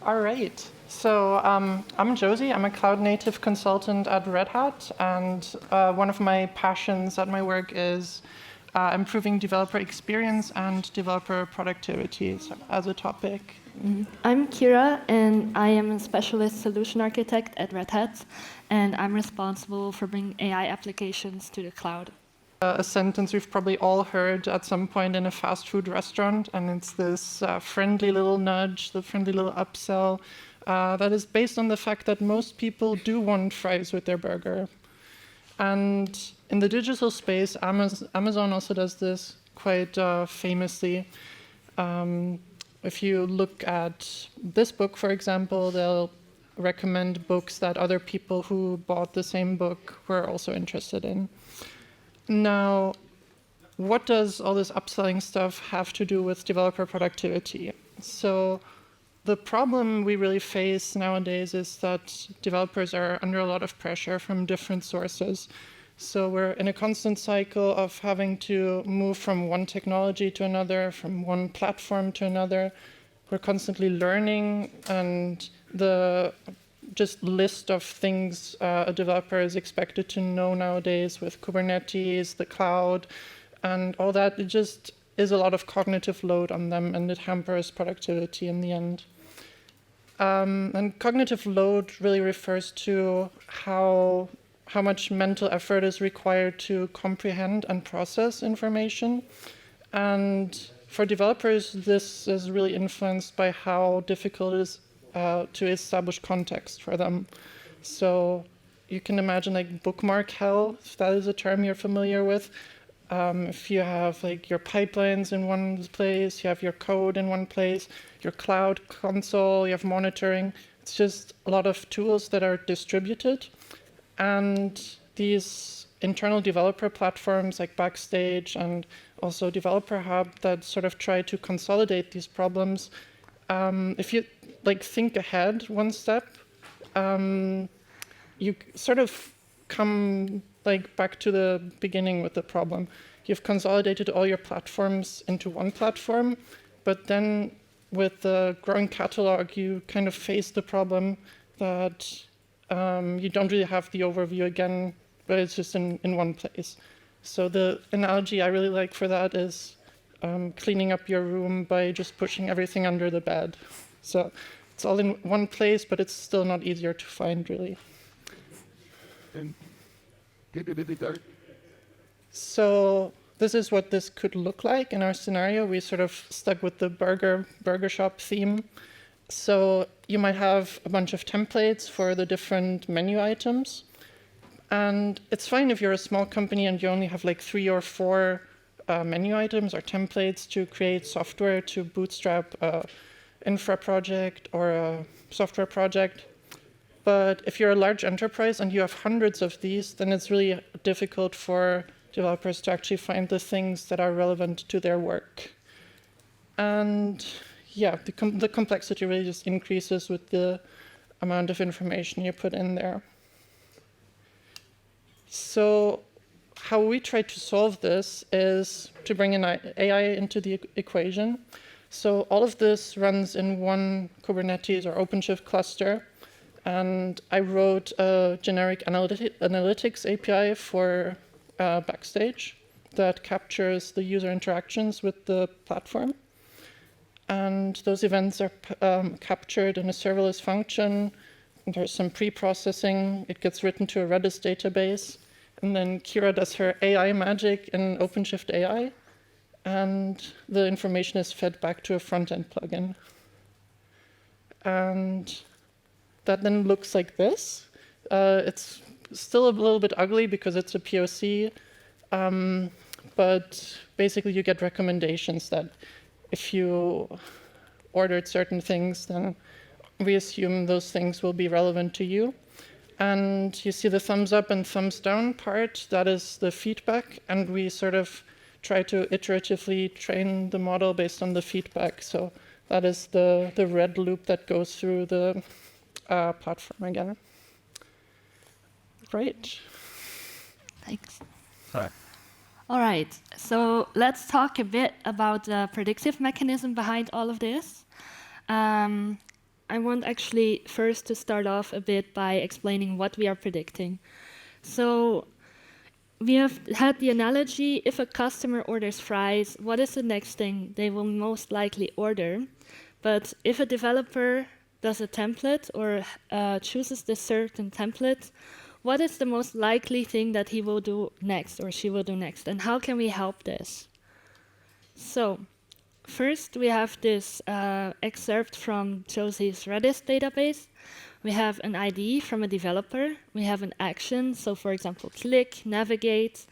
All right. So I'm Josie. I'm a cloud native consultant at Red Hat, and one of my passions at my work is improving developer experience and developer productivity as a topic. I'm Kyra, and I am a specialist solution architect at Red Hat, and I'm responsible for bringing AI applications to the cloud. A sentence we've probably all heard at some point in a fast food restaurant, and it's this friendly little nudge, the friendly little upsell that is based on the fact that most people do want fries with their burger. And in the digital space, Amazon also does this quite famously. If you look at this book, for example, they'll recommend books that other people who bought the same book were also interested in. Now, what does all this upselling stuff have to do with developer productivity? So the problem we really face nowadays is that developers are under a lot of pressure from different sources. So we're in a constant cycle of having to move from one technology to another, from one platform to another. We're constantly learning, and the just list of things a developer is expected to know nowadays with Kubernetes, the cloud, and all that, it just is a lot of cognitive load on them, and it hampers productivity in the end. And cognitive load really refers to how much mental effort is required to comprehend and process information. And for developers, this is really influenced by how difficult it is to establish context for them. So you can imagine like bookmark hell, if that is a term you're familiar with. If you have like your pipelines in one place, you have your code in one place, your cloud console, you have monitoring. It's just a lot of tools that are distributed. And these internal developer platforms like Backstage and also Developer Hub that sort of try to consolidate these problems. If you like think ahead one step, you sort of come like back to the beginning with the problem. You've consolidated all your platforms into one platform, but then with the growing catalog, you kind of face the problem that you don't really have the overview again, but it's just in one place. So the analogy I really like for that is cleaning up your room by just pushing everything under the bed. So it's all in one place, but it's still not easier to find, really. So this is what this could look like in our scenario. We sort of stuck with the burger shop theme. So you might have a bunch of templates for the different menu items. And it's fine if you're a small company and you only have like 3 or 4 menu items or templates to create software to bootstrap an infra project or a software project. But if you're a large enterprise and you have hundreds of these, then it's really difficult for developers to actually find the things that are relevant to their work. And yeah, the complexity really just increases with the amount of information you put in there. So how we try to solve this is to bring in AI into the equation. So all of this runs in one Kubernetes or OpenShift cluster. And I wrote a generic analytics API for Backstage that captures the user interactions with the platform. And those events are captured in a serverless function. There's some pre-processing. It gets written to a Redis database. And then Kyra does her AI magic in OpenShift AI. And the information is fed back to a front-end plugin. And that then looks like this. It's still a little bit ugly because it's a POC. But basically, you get recommendations that if you ordered certain things, then we assume those things will be relevant to you. And you see the thumbs up and thumbs down part, that is the feedback. And we sort of try to iteratively train the model based on the feedback. So that is the red loop that goes through the platform again. Great. Thanks. Sorry. All right, so let's talk a bit about the predictive mechanism behind all of this. I want actually first to start off a bit by explaining what we are predicting. So we have had the analogy, if a customer orders fries, what is the next thing they will most likely order? But if a developer does a template or chooses this certain template, what is the most likely thing that he will do next or she will do next? And how can we help this? So first, we have this excerpt from Josie's Redis database. We have an ID from a developer. We have an action, so for example, click, navigate,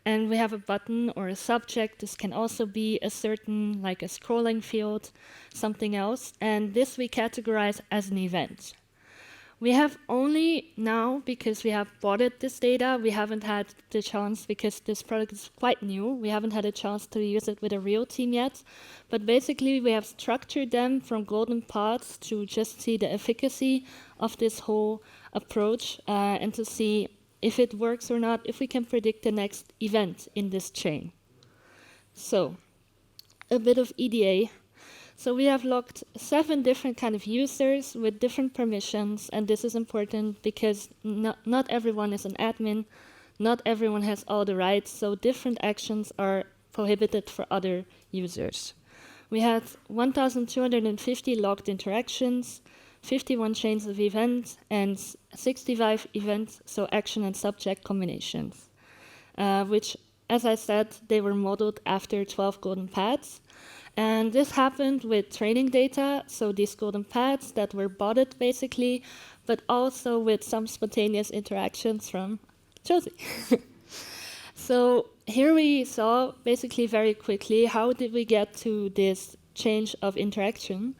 and we have a button or a subject. This can also be a certain, like a scrolling field, something else, and this we categorize as an event. We have only now, because we have bought this data, we haven't had the chance, because this product is quite new, we haven't had a chance to use it with a real team yet. But basically, we have structured them from golden paths to just see the efficacy of this whole approach and to see if it works or not, if we can predict the next event in this chain. So, a bit of EDA. So we have logged 7 different kind of users with different permissions, and this is important because not everyone is an admin, not everyone has all the rights, so different actions are prohibited for other users. We had 1,250 logged interactions, 51 chains of events, and 65 events, so action and subject combinations, which, as I said, they were modeled after 12 golden paths. And this happened with training data, so these golden paths that were botted basically, but also with some spontaneous interactions from Josie. So here we saw basically very quickly how did we get to this change of interaction.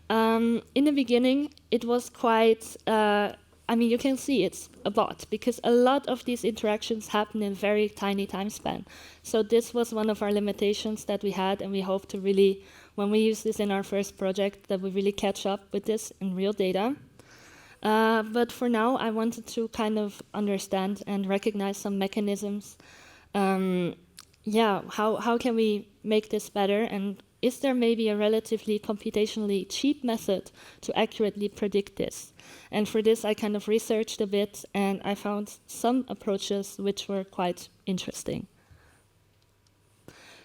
In the beginning, it was quite, you can see it's a bot because a lot of these interactions happen in very tiny time span. So this was one of our limitations that we had, and we hope to really, when we use this in our first project, that we really catch up with this in real data. But for now, I wanted to kind of understand and recognize some mechanisms. How can we make this better? And is there maybe a relatively computationally cheap method to accurately predict this? And for this, I kind of researched a bit, and I found some approaches which were quite interesting.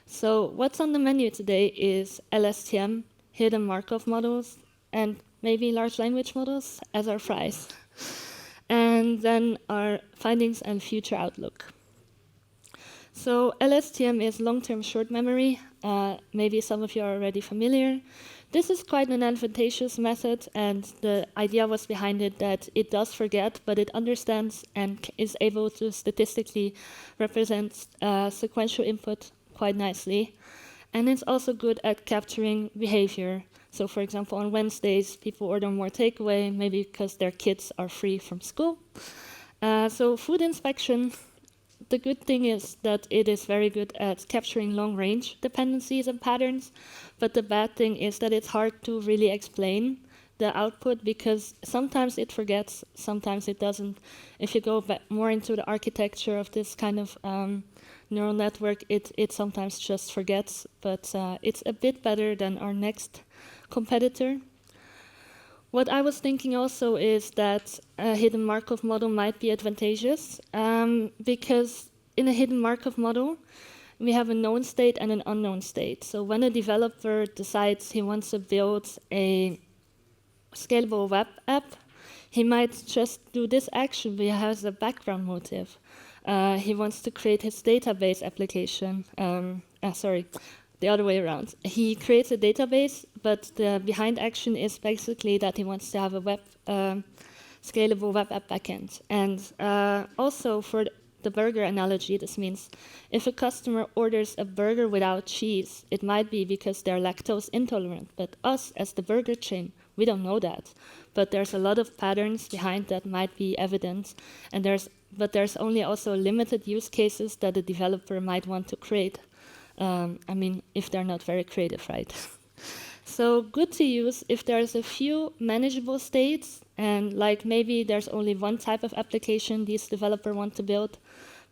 So what's on the menu today is LSTM, hidden Markov models, and maybe large language models as our fries. And then our findings and future outlook. So LSTM is long-term short memory. Maybe some of you are already familiar. This is quite an advantageous method, and the idea was behind it that it does forget, but it understands and is able to statistically represent sequential input quite nicely. And it's also good at capturing behavior. So for example, on Wednesdays, people order more takeaway, maybe because their kids are free from school. So food inspection, the good thing is that it is very good at capturing long-range dependencies and patterns, but the bad thing is that it's hard to really explain the output because sometimes it forgets, sometimes it doesn't. If you go more into the architecture of this kind of neural network, it sometimes just forgets, but it's a bit better than our next competitor. What I was thinking also is that a hidden Markov model might be advantageous because in a hidden Markov model, we have a known state and an unknown state. So when a developer decides he wants to build a scalable web app, he might just do this action, but he has a background motive. He wants to create his database application. The other way around. He creates a database, but the behind action is basically that he wants to have a scalable web app backend. And also for the burger analogy, this means if a customer orders a burger without cheese, it might be because they're lactose intolerant. But us, as the burger chain, we don't know that. But there's a lot of patterns behind that might be evident. And there's only also limited use cases that a developer might want to create. If they're not very creative, right? So good to use if there's a few manageable states, and like maybe there's only one type of application these developers want to build,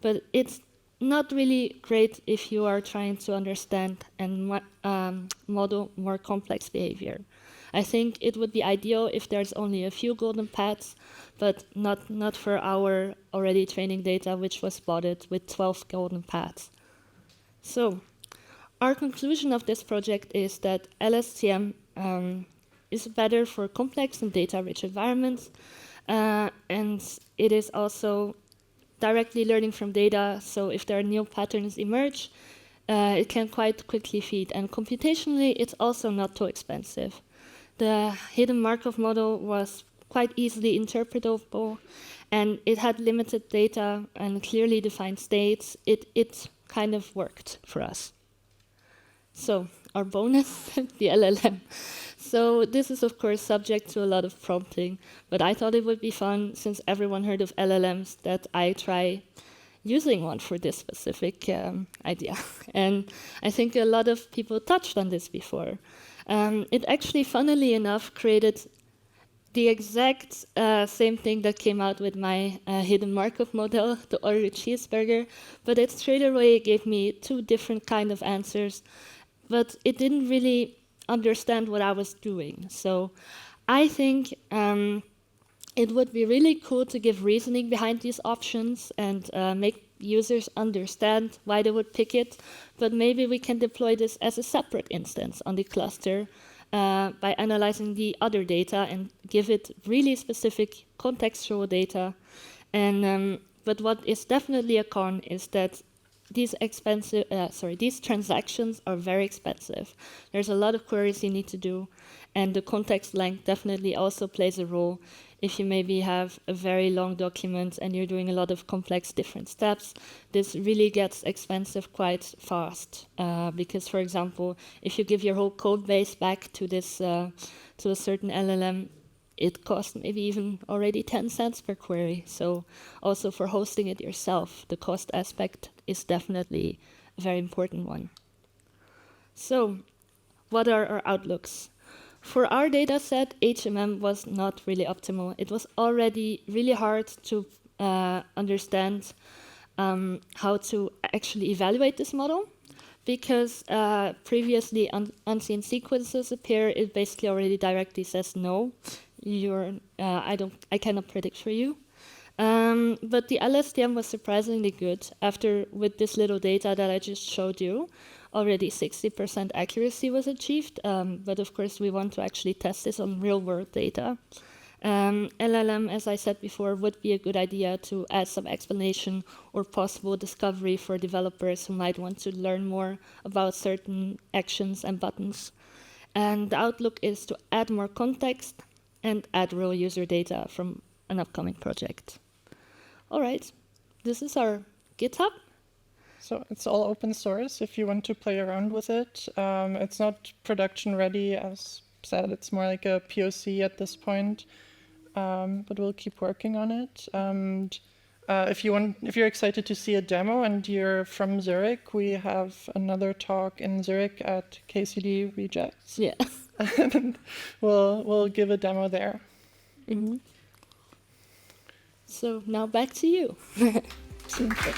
but it's not really great if you are trying to understand and model more complex behavior. I think it would be ideal if there's only a few golden paths, but not for our already training data, which was spotted with 12 golden paths. So our conclusion of this project is that LSTM is better for complex and data-rich environments, and it is also directly learning from data, so if there are new patterns emerge, it can quite quickly feed. And computationally, it's also not too expensive. The hidden Markov model was quite easily interpretable, and it had limited data and clearly defined states. It kind of worked for us. So our bonus, the LLM. So this is, of course, subject to a lot of prompting, but I thought it would be fun, since everyone heard of LLMs, that I try using one for this specific idea. And I think a lot of people touched on this before. It actually, funnily enough, created the exact same thing that came out with my hidden Markov model, the Oreo cheeseburger, but it straight away gave me two different kind of answers, but it didn't really understand what I was doing. So I think it would be really cool to give reasoning behind these options and make users understand why they would pick it, but maybe we can deploy this as a separate instance on the cluster by analyzing the other data and give it really specific contextual data. And but what is definitely a con is that these transactions are very expensive. There's a lot of queries you need to do, and the context length definitely also plays a role. If you maybe have a very long document and you're doing a lot of complex different steps, this really gets expensive quite fast. Because, for example, if you give your whole code base back to this to a certain LLM, it costs maybe even already 10 cents per query. So also for hosting it yourself, the cost aspect is definitely a very important one. So what are our outlooks? For our data set, HMM was not really optimal. It was already really hard to understand how to actually evaluate this model, because previously unseen sequences appear. It basically already directly says no. I cannot predict for you. But the LSTM was surprisingly good. With this little data that I just showed you, already 60% accuracy was achieved. But of course, we want to actually test this on real-world data. LLM, as I said before, would be a good idea to add some explanation or possible discovery for developers who might want to learn more about certain actions and buttons. And the outlook is to add more context and add real user data from an upcoming project. All right, this is our GitHub. So it's all open source if you want to play around with it. It's not production ready, as said. It's more like a POC at this point, but we'll keep working on it. And if you're excited to see a demo and you're from Zurich, we have another talk in Zurich at KCD Rejects. Yeah. And we'll give a demo there. Mm-hmm. So now back to you. Seems like